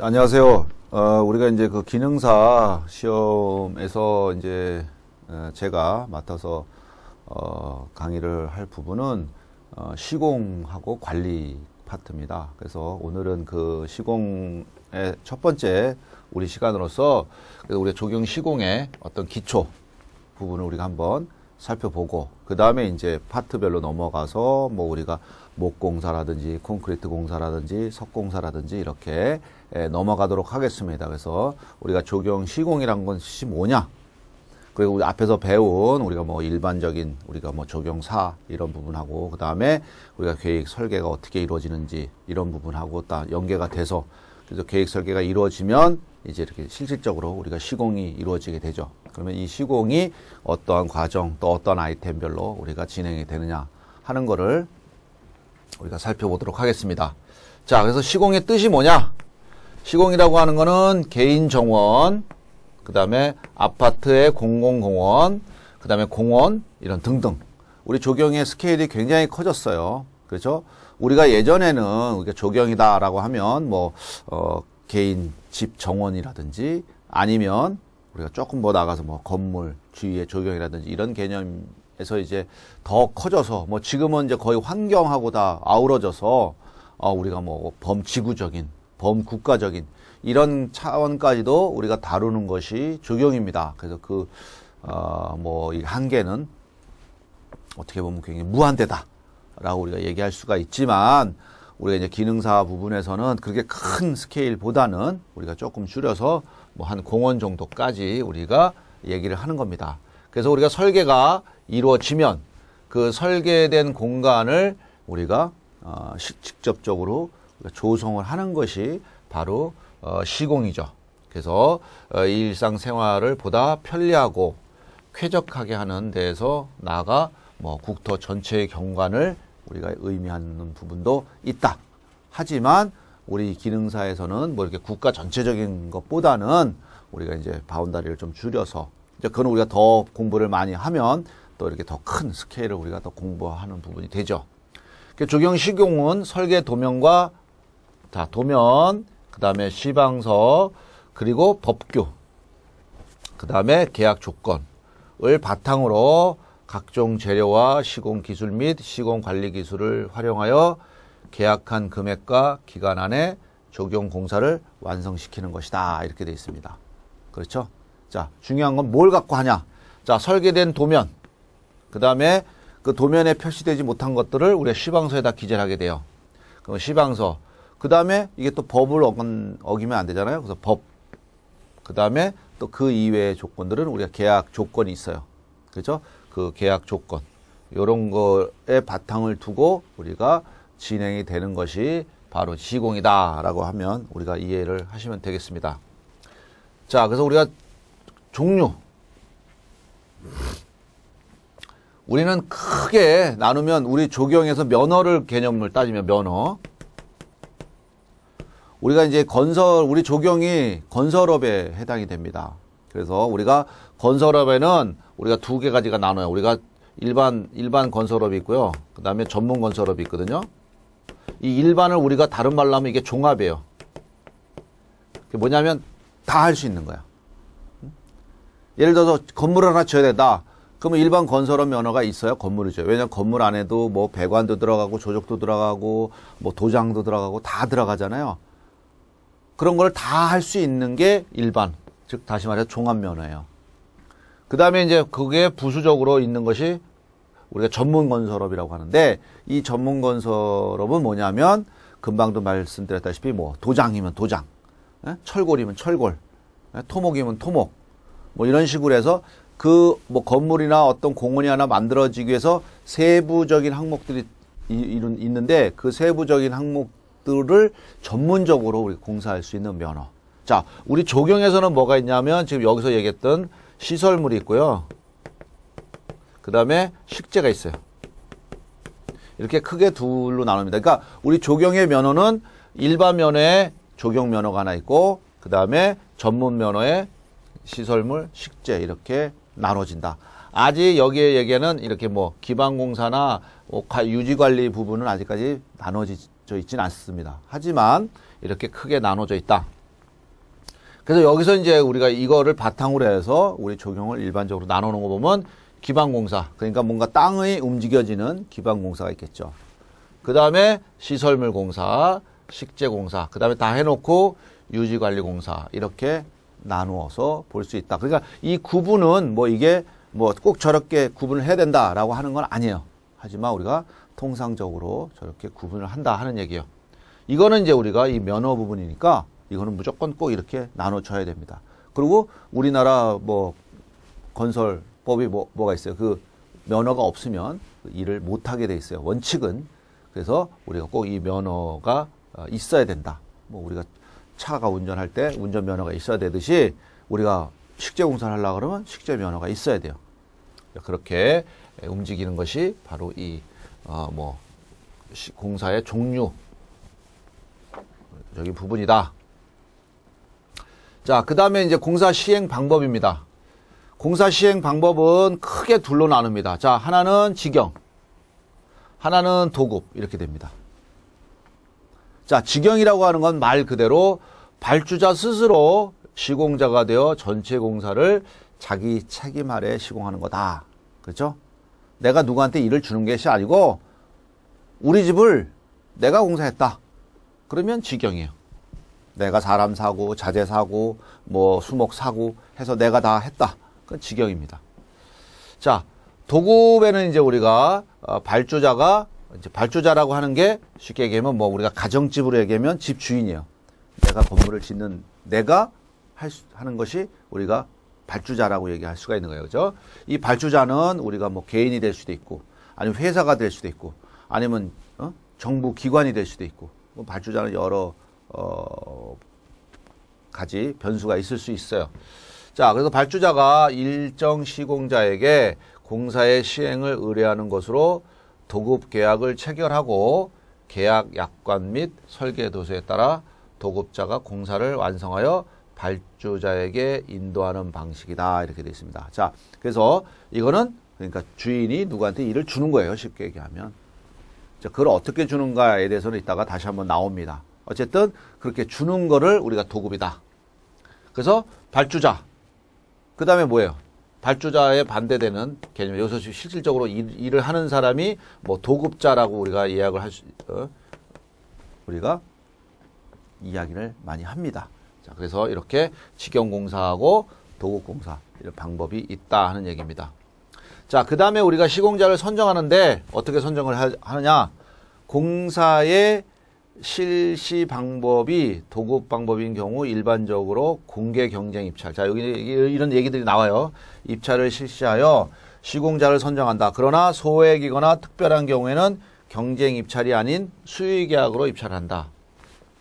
안녕하세요. 우리가 이제 그 기능사 시험에서 이제 제가 맡아서 강의를 할 부분은 시공하고 관리 파트입니다. 그래서 오늘은 그 시공의 첫 번째 우리 시간으로서 우리 조경 시공의 어떤 기초 부분을 우리가 한번 살펴보고 그 다음에 이제 파트별로 넘어가서 뭐 우리가 목공사라든지 콘크리트 공사라든지 석공사라든지 이렇게 넘어가도록 하겠습니다. 그래서 우리가 조경 시공이란 것이 뭐냐? 그리고 우리 앞에서 배운 우리가 뭐 일반적인 우리가 뭐 조경사 이런 부분하고 그 다음에 우리가 계획 설계가 어떻게 이루어지는지 이런 부분하고 딱 연계가 돼서 그래서 계획 설계가 이루어지면 이제 이렇게 실질적으로 우리가 시공이 이루어지게 되죠. 그러면 이 시공이 어떠한 과정 또 어떤 아이템별로 우리가 진행이 되느냐 하는 거를 우리가 살펴보도록 하겠습니다. 자, 그래서 시공의 뜻이 뭐냐? 시공이라고 하는 거는 개인 정원, 그 다음에 아파트의 공공공원, 그 다음에 공원, 이런 등등. 우리 조경의 스케일이 굉장히 커졌어요. 그렇죠? 우리가 예전에는 우리가 조경이다라고 하면 뭐, 개인 집 정원이라든지 아니면 우리가 조금 뭐 나가서 뭐 건물 주위의 조경이라든지 이런 개념에서 이제 더 커져서 뭐 지금은 이제 거의 환경하고 다 아우러져서 우리가 뭐 범지구적인, 범국가적인 이런 차원까지도 우리가 다루는 것이 조경입니다. 그래서 뭐 이 한계는 어떻게 보면 굉장히 무한대다라고 우리가 얘기할 수가 있지만 우리가 이제 기능사 부분에서는 그렇게 큰 스케일보다는 우리가 조금 줄여서 뭐 한 공원 정도까지 우리가 얘기를 하는 겁니다. 그래서 우리가 설계가 이루어지면 그 설계된 공간을 우리가 직접적으로 조성을 하는 것이 바로 시공이죠. 그래서 일상생활을 보다 편리하고 쾌적하게 하는 데에서 나아가 뭐 국토 전체의 경관을 우리가 의미하는 부분도 있다. 하지만 우리 기능사에서는 뭐 이렇게 국가 전체적인 것보다는 우리가 이제 바운다리를 좀 줄여서 이제 그건 우리가 더 공부를 많이 하면 또 이렇게 더 큰 스케일을 우리가 더 공부하는 부분이 되죠. 조경 시공은 설계 도면과 도면, 그 다음에 시방서, 그리고 법규, 그 다음에 계약 조건을 바탕으로 각종 재료와 시공 기술 및 시공 관리 기술을 활용하여 계약한 금액과 기간 안에 조경 공사를 완성시키는 것이다. 이렇게 되어 있습니다. 그렇죠? 자, 중요한 건 뭘 갖고 하냐? 자, 설계된 도면, 그 다음에 그 도면에 표시되지 못한 것들을 우리가 시방서에다 기재를 하게 돼요. 그럼 시방서, 그 다음에 이게 또 법을 어기면 안 되잖아요. 그래서 법, 그 다음에 또 그 이외의 조건들은 우리가 계약 조건이 있어요. 그렇죠? 그 계약 조건, 요런 거에 바탕을 두고 우리가 진행이 되는 것이 바로 시공이다라고 하면 우리가 이해를 하시면 되겠습니다. 자, 그래서 우리가 종류. 우리는 크게 나누면 우리 조경에서 면허를 개념을 따지면 면허. 우리가 이제 우리 조경이 건설업에 해당이 됩니다. 그래서 우리가 건설업에는 우리가 두 가지가 나눠요. 우리가 일반 건설업이 있고요. 그 다음에 전문 건설업이 있거든요. 이 일반을 우리가 다른 말로 하면 이게 종합이에요. 그게 뭐냐면 다 할 수 있는 거야. 예를 들어서 건물을 하나 지어야 된다. 그러면 일반 건설업 면허가 있어요? 건물이죠. 왜냐면 건물 안에도 뭐 배관도 들어가고 조적도 들어가고 뭐 도장도 들어가고 다 들어가잖아요. 그런 걸 다 할 수 있는 게 일반, 즉 다시 말해서 종합 면허예요. 그 다음에 이제 그게 부수적으로 있는 것이 우리가 전문 건설업이라고 하는데 이 전문 건설업은 뭐냐면 금방도 말씀드렸다시피 뭐 도장이면 도장, 철골이면 철골, 토목이면 토목, 뭐 이런 식으로 해서 그 뭐 건물이나 어떤 공원이 하나 만들어지기 위해서 세부적인 항목들이 있는데 그 세부적인 항목들을 전문적으로 우리 공사할 수 있는 면허. 자, 우리 조경에서는 뭐가 있냐면 지금 여기서 얘기했던 시설물이 있고요. 그 다음에 식재가 있어요. 이렇게 크게 둘로 나눕니다. 그러니까 우리 조경의 면허는 일반 면허에 조경 면허가 하나 있고 그 다음에 전문 면허에 시설물, 식재 이렇게 나눠진다. 아직 여기에 얘기는 이렇게 뭐 기반공사나 유지관리 부분은 아직까지 나눠져 있지는 않습니다. 하지만 이렇게 크게 나눠져 있다. 그래서 여기서 이제 우리가 이거를 바탕으로 해서 우리 적용을 일반적으로 나누는 거 보면 기반공사, 그러니까 뭔가 땅이 움직여지는 기반공사가 있겠죠. 그 다음에 시설물공사, 식재공사, 그 다음에 다 해놓고 유지관리공사, 이렇게 나누어서 볼 수 있다. 그러니까 이 구분은 뭐 이게 뭐 꼭 저렇게 구분을 해야 된다라고 하는 건 아니에요. 하지만 우리가 통상적으로 저렇게 구분을 한다 하는 얘기예요. 이거는 이제 우리가 이 면허 부분이니까 이거는 무조건 꼭 이렇게 나눠줘야 됩니다. 그리고 우리나라 뭐 건설법이 뭐가 있어요. 그 면허가 없으면 일을 못하게 돼 있어요. 원칙은. 그래서 우리가 꼭 이 면허가 있어야 된다. 뭐 우리가 차가 운전할 때 운전면허가 있어야 되듯이 우리가 식재공사를 하려고 그러면 식재면허가 있어야 돼요. 그렇게 움직이는 것이 바로 이 공사의 종류 저기 부분이다. 자, 그 다음에 이제 공사 시행 방법입니다. 공사 시행 방법은 크게 둘로 나눕니다. 자, 하나는 직영, 하나는 도급, 이렇게 됩니다. 자, 직영이라고 하는 건 말 그대로 발주자 스스로 시공자가 되어 전체 공사를 자기 책임 아래 시공하는 거다. 그렇죠? 내가 누구한테 일을 주는 것이 아니고 우리 집을 내가 공사했다. 그러면 직영이에요. 내가 사람 사고 자재 사고 뭐 수목 사고 해서 내가 다 했다. 그건 직영입니다. 자, 도급에는 이제 우리가 발주자가 이제 발주자라고 하는 게 쉽게 얘기하면 뭐 우리가 가정집으로 얘기하면 집 주인이에요. 내가 건물을 짓는 내가 하는 것이 우리가 발주자라고 얘기할 수가 있는 거예요. 그죠? 이 발주자는 우리가 뭐 개인이 될 수도 있고 아니면 회사가 될 수도 있고 아니면 정부 기관이 될 수도 있고 뭐 발주자는 여러 가지 변수가 있을 수 있어요. 자, 그래서 발주자가 일정 시공자에게 공사의 시행을 의뢰하는 것으로 도급 계약을 체결하고 계약 약관 및 설계 도서에 따라 도급자가 공사를 완성하여 발주자에게 인도하는 방식이다. 이렇게 되어 있습니다. 자, 그래서 이거는 그러니까 주인이 누구한테 일을 주는 거예요. 쉽게 얘기하면. 자, 그걸 어떻게 주는가에 대해서는 이따가 다시 한번 나옵니다. 어쨌든 그렇게 주는 거를 우리가 도급이다. 그래서 발주자. 그 다음에 뭐예요? 발주자에 반대되는 개념. 여기서 실질적으로 일을 하는 사람이 뭐 도급자라고 우리가 예약을 우리가 이야기를 많이 합니다. 자, 그래서 이렇게 직영공사하고 도급공사 이런 방법이 있다 하는 얘기입니다. 자, 그 다음에 우리가 시공자를 선정하는데 어떻게 선정을 하느냐? 공사의 실시 방법이 도급 방법인 경우 일반적으로 공개 경쟁 입찰. 자, 여기 이런 얘기들이 나와요. 입찰을 실시하여 시공자를 선정한다. 그러나 소액이거나 특별한 경우에는 경쟁 입찰이 아닌 수의 계약으로 입찰한다.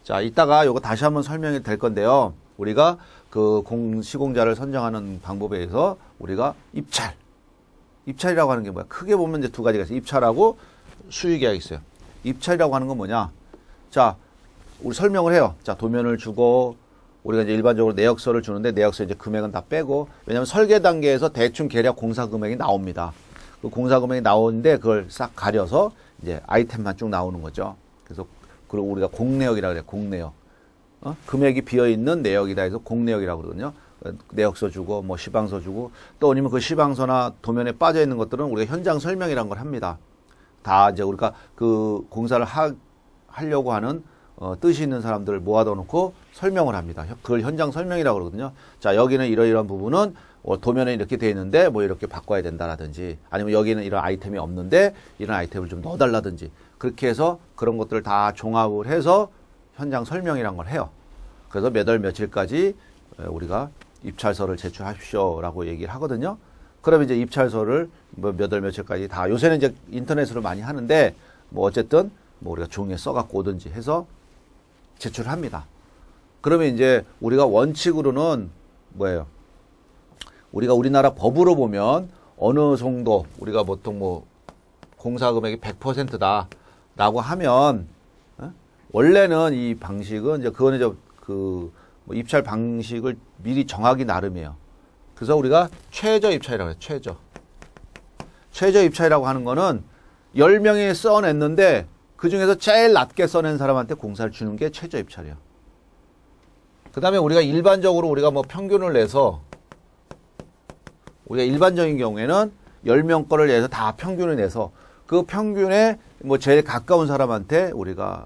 자, 이따가 요거 다시 한번 설명이 될 건데요. 우리가 그 시공자를 선정하는 방법에 의해서 우리가 입찰이라고 하는 게 뭐야? 크게 보면 이제 두 가지가 있어요. 입찰하고 수의 계약이 있어요. 입찰이라고 하는 건 뭐냐? 자, 우리 설명을 해요. 자, 도면을 주고 우리가 이제 일반적으로 내역서를 주는데 내역서 이제 금액은 다 빼고 왜냐하면 설계 단계에서 대충 계략 공사 금액이 나옵니다. 그 공사 금액이 나오는데 그걸 싹 가려서 이제 아이템만 쭉 나오는 거죠. 그래서 그리고 우리가 공내역이라고 그래요. 공내역. 금액이 비어있는 내역이다 해서 공내역이라고 그러거든요. 내역서 주고 뭐 시방서 주고 또 아니면 그 시방서나 도면에 빠져 있는 것들은 우리가 현장 설명이라는 걸 합니다. 다 이제 우리가 그 공사를 하려고 하는 뜻이 있는 사람들을 모아다 놓고 설명을 합니다. 그걸 현장 설명이라고 그러거든요. 자, 여기는 이러이러한 부분은 도면에 이렇게 돼 있는데 뭐 이렇게 바꿔야 된다라든지 아니면 여기는 이런 아이템이 없는데 이런 아이템을 좀 넣어달라든지 그렇게 해서 그런 것들을 다 종합을 해서 현장 설명이란 걸 해요. 그래서 몇 월 며칠까지 우리가 입찰서를 제출하십시오라고 얘기를 하거든요. 그러면 이제 입찰서를 뭐 몇 월 며칠까지 다 요새는 이제 인터넷으로 많이 하는데 뭐 어쨌든 뭐 우리가 종이에 써갖고 오든지 해서 제출을 합니다. 그러면 이제 우리가 원칙으로는 뭐예요? 우리가 우리나라 법으로 보면 어느 정도 우리가 보통 뭐 공사 금액이 100%다 라고 하면 원래는 이 방식은 이제 그거는 이제 그 뭐 입찰 방식을 미리 정하기 나름이에요. 그래서 우리가 최저 입찰이라고 해요. 최저 입찰이라고 하는 거는 10명이 써냈는데 그 중에서 제일 낮게 써낸 사람한테 공사를 주는 게 최저 입찰이에요. 그 다음에 우리가 일반적으로 우리가 뭐 평균을 내서 우리가 일반적인 경우에는 10명 거를 내서 다 평균을 내서 그 평균에 뭐 제일 가까운 사람한테 우리가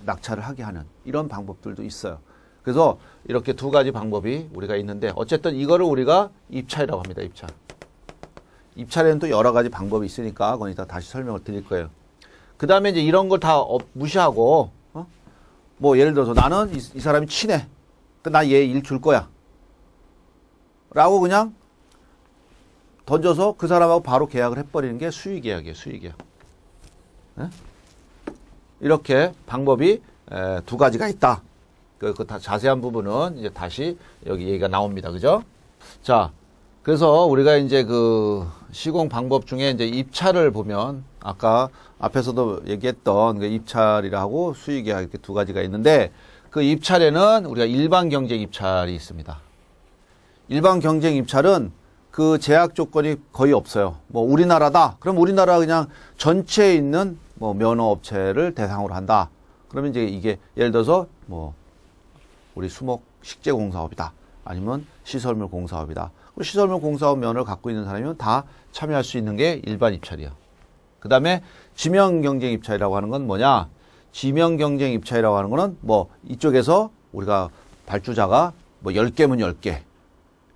낙찰을 하게 하는 이런 방법들도 있어요. 그래서 이렇게 두 가지 방법이 우리가 있는데 어쨌든 이거를 우리가 입찰이라고 합니다. 입찰. 입찰에는 또 여러 가지 방법이 있으니까 그건 이따 다시 설명을 드릴 거예요. 그 다음에 이제 이런 걸 다 무시하고 뭐 예를 들어서 나는 이 사람이 친해. 나 얘 일 줄 거야. 라고 그냥 던져서 그 사람하고 바로 계약을 해버리는 게 수의계약이에요. 수의계약. 네? 이렇게 방법이 두 가지가 있다. 그 다 자세한 부분은 이제 다시 여기 얘기가 나옵니다. 그죠? 자, 그래서 우리가 이제 그 시공 방법 중에 이제 입찰을 보면 아까 앞에서도 얘기했던 그 입찰이라고 수의계약 이렇게 두 가지가 있는데 그 입찰에는 우리가 일반 경쟁 입찰이 있습니다. 일반 경쟁 입찰은 그 제약 조건이 거의 없어요. 뭐 우리나라다. 그럼 우리나라 그냥 전체에 있는 뭐 면허업체를 대상으로 한다. 그러면 이제 이게 예를 들어서 뭐 우리 수목 식재공사업이다. 아니면 시설물 공사업이다. 시설물 공사업 면허를 갖고 있는 사람이면 다 참여할 수 있는 게 일반 입찰이야. 그 다음에 지명 경쟁 입찰이라고 하는 건 뭐냐? 지명 경쟁 입찰이라고 하는 거는 뭐 이쪽에서 우리가 발주자가 뭐 10개면 10개,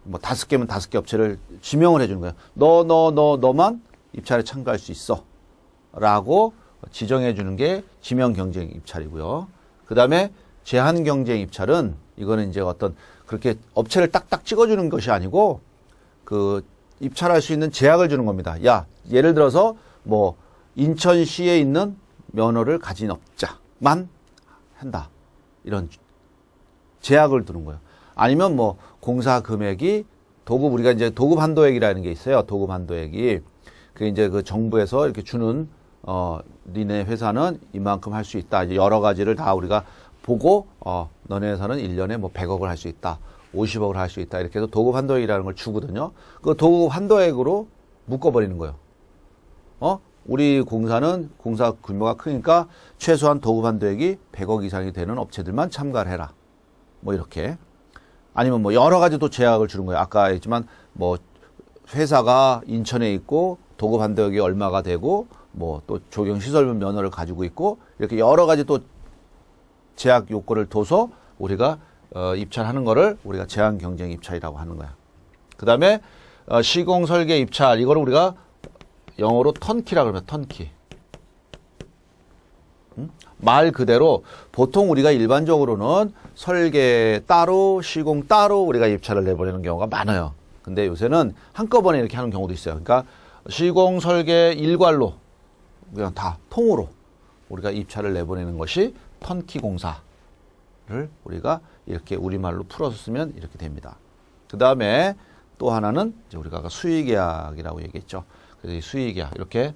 뭐 5개면 5개 업체를 지명을 해주는 거예요. 너만 입찰에 참가할 수 있어. 라고 지정해 주는 게 지명 경쟁 입찰이고요. 그 다음에 제한 경쟁 입찰은 이거는 이제 어떤 그렇게 업체를 딱딱 찍어주는 것이 아니고 그 입찰할 수 있는 제약을 주는 겁니다. 야, 예를 들어서 뭐 인천시에 있는 면허를 가진 업자만 한다. 이런 제약을 두는 거예요. 아니면 뭐 공사 금액이 도급 우리가 이제 도급 한도액이라는 게 있어요. 도급 한도액이 그게 이제 그 정부에서 이렇게 주는 니네 회사는 이만큼 할 수 있다. 이제 여러 가지를 다 우리가 보고 너네 회사는 1년에 뭐 100억을 할 수 있다. 50억을 할 수 있다. 이렇게 해서 도급 한도액이라는 걸 주거든요. 그 도급 한도액으로 묶어버리는 거예요. 우리 공사는 공사 규모가 크니까 최소한 도급 한도액이 100억 이상이 되는 업체들만 참가를 해라. 뭐 이렇게. 아니면 뭐 여러 가지 또 제약을 주는 거예요. 아까 했지만 뭐 회사가 인천에 있고 도급 한도액이 얼마가 되고 뭐 또 조경시설물 면허를 가지고 있고 이렇게 여러 가지 또 제약 요건을 둬서 우리가 입찰하는 거를 우리가 제한 경쟁 입찰이라고 하는 거야. 그 다음에 시공 설계 입찰 이거를 우리가 영어로 턴키라 그러면 턴키. 말 그대로 보통 우리가 일반적으로는 설계 따로 시공 따로 우리가 입찰을 내버리는 경우가 많아요. 근데 요새는 한꺼번에 이렇게 하는 경우도 있어요. 그러니까 시공 설계 일괄로 그냥 다 통으로 우리가 입찰을 내보내는 것이 턴키 공사를 우리가 이렇게 우리말로 풀어서 쓰면 이렇게 됩니다. 그 다음에 또 하나는 이제 우리가 아까 수의계약이라고 얘기했죠. 그래서 이 수의계약 이렇게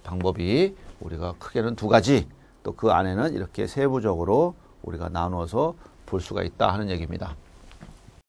방법이 우리가 크게는 두 가지 또 그 안에는 이렇게 세부적으로 우리가 나누어서 볼 수가 있다 하는 얘기입니다.